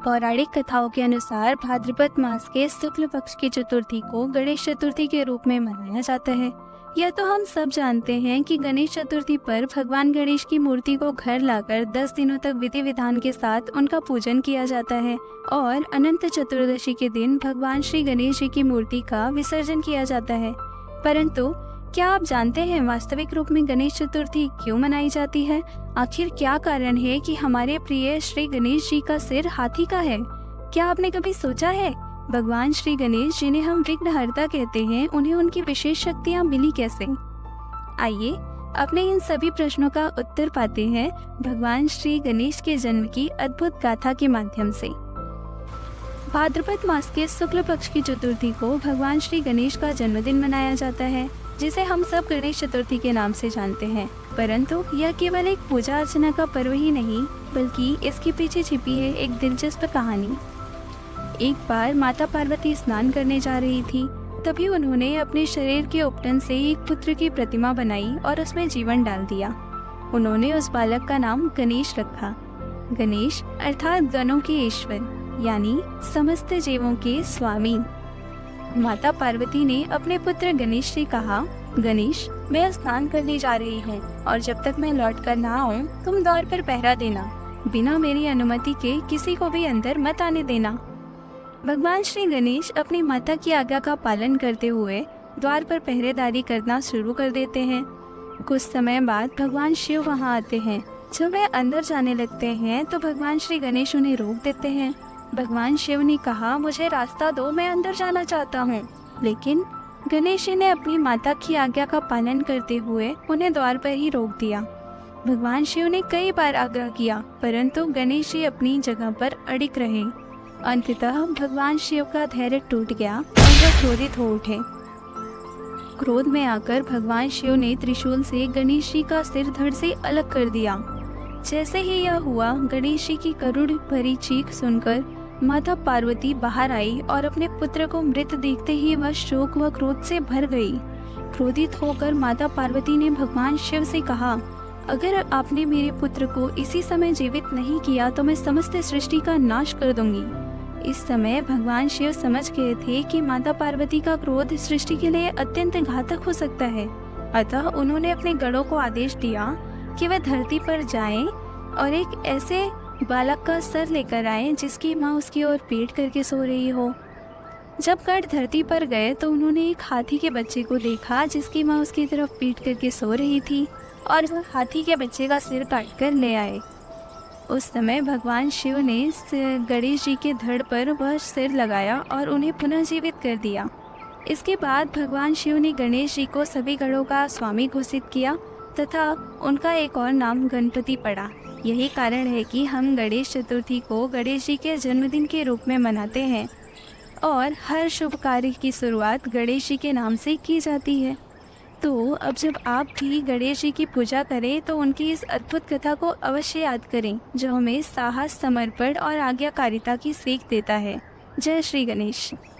पौराणिक कथाओं के अनुसार भाद्रपद मास के शुक्ल पक्ष की चतुर्थी को गणेश चतुर्थी के रूप में मनाया जाता है। यह तो हम सब जानते हैं कि गणेश चतुर्थी पर भगवान गणेश की मूर्ति को घर लाकर 10 दिनों तक विधि विधान के साथ उनका पूजन किया जाता है और अनंत चतुर्दशी के दिन भगवान श्री गणेश जी की मूर्ति का विसर्जन किया जाता है। परंतु क्या आप जानते हैं वास्तविक रूप में गणेश चतुर्थी क्यों मनाई जाती है? आखिर क्या कारण है कि हमारे प्रिय श्री गणेश जी का सिर हाथी का है? क्या आपने कभी सोचा है भगवान श्री गणेश जिन्हें हम विघ्नहर्ता कहते हैं, उन्हें उनकी विशेष शक्तियाँ मिली कैसे? आइए अपने इन सभी प्रश्नों का उत्तर पाते हैं भगवान श्री गणेश के जन्म की अद्भुत गाथा के माध्यम से। भाद्रपद मास के शुक्ल पक्ष की चतुर्थी को भगवान श्री गणेश का जन्मदिन मनाया जाता है, जिसे हम सब गणेश चतुर्थी के नाम से जानते हैं। परंतु यह केवल एक पूजा अर्चना का पर्व ही नहीं, बल्कि इसके पीछे छिपी है एक दिलचस्प कहानी। एक बार माता पार्वती स्नान करने जा रही थी, तभी उन्होंने अपने शरीर के उपटन से एक पुत्र की प्रतिमा बनाई और उसमें जीवन डाल दिया। उन्होंने उस बालक का नाम गणेश रखा। गणेश अर्थात गणों के ईश्वर, यानी समस्त जीवों के स्वामी। माता पार्वती ने अपने पुत्र गणेश से कहा, गणेश, मैं स्नान करने जा रही हूँ और जब तक मैं लौट कर ना आऊँ तुम द्वार पर पहरा देना। बिना मेरी अनुमति के किसी को भी अंदर मत आने देना। भगवान श्री गणेश अपनी माता की आज्ञा का पालन करते हुए द्वार पर पहरेदारी करना शुरू कर देते हैं। कुछ समय बाद भगवान शिव वहाँ आते हैं। जब वे अंदर जाने लगते हैं तो भगवान श्री गणेश उन्हें रोक देते हैं। भगवान शिव ने कहा, मुझे रास्ता दो, मैं अंदर जाना चाहता हूँ। लेकिन गणेश जी ने अपनी माता की आज्ञा का पालन करते हुए उन्हें द्वार पर ही रोक दिया। भगवान शिव ने कई बार आग्रह किया, परंतु गणेश जी अपनी जगह पर अड़िग रहे। अंततः भगवान शिव का धैर्य टूट गया और वह क्रोधित हो उठे। क्रोध में आकर भगवान शिव ने त्रिशूल से गणेश जी का सिर धड़ से अलग कर दिया। जैसे ही यह हुआ, गणेश जी की करुण भरी चीख सुनकर माता पार्वती बाहर आई और अपने पुत्र को मृत देखते ही वह शोक व क्रोध से भर गई। क्रोधित होकर माता पार्वती ने भगवान शिव से कहा, अगर आपने मेरे पुत्र को इसी समय जीवित नहीं किया तो मैं समस्त सृष्टि का नाश कर दूंगी। इस समय भगवान शिव समझ गए थे कि माता पार्वती का क्रोध सृष्टि के लिए अत्यंत घातक हो सकता है। अतः उन्होंने अपने गणों को आदेश दिया कि वह धरती पर जाएं और एक ऐसे बालक का सर लेकर आए जिसकी माँ उसकी ओर पीट करके सो रही हो। जब गण धरती पर गए तो उन्होंने एक हाथी के बच्चे को देखा जिसकी माँ उसकी तरफ पीट करके सो रही थी और वह हाथी के बच्चे का सिर काट कर ले आए। उस समय भगवान शिव ने गणेश जी के धड़ पर वह सिर लगाया और उन्हें पुनः जीवित कर दिया। इसके बाद भगवान शिव ने गणेश जी को सभी गणों का स्वामी घोषित किया तथा उनका एक और नाम गणपति पड़ा। यही कारण है कि हम गणेश चतुर्थी को गणेश जी के जन्मदिन के रूप में मनाते हैं और हर शुभ कार्य की शुरुआत गणेश जी के नाम से की जाती है। तो अब जब आप भी गणेश जी की पूजा करें तो उनकी इस अद्भुत कथा को अवश्य याद करें, जो हमें साहस, समर्पण और आज्ञाकारिता की सीख देता है। जय श्री गणेश।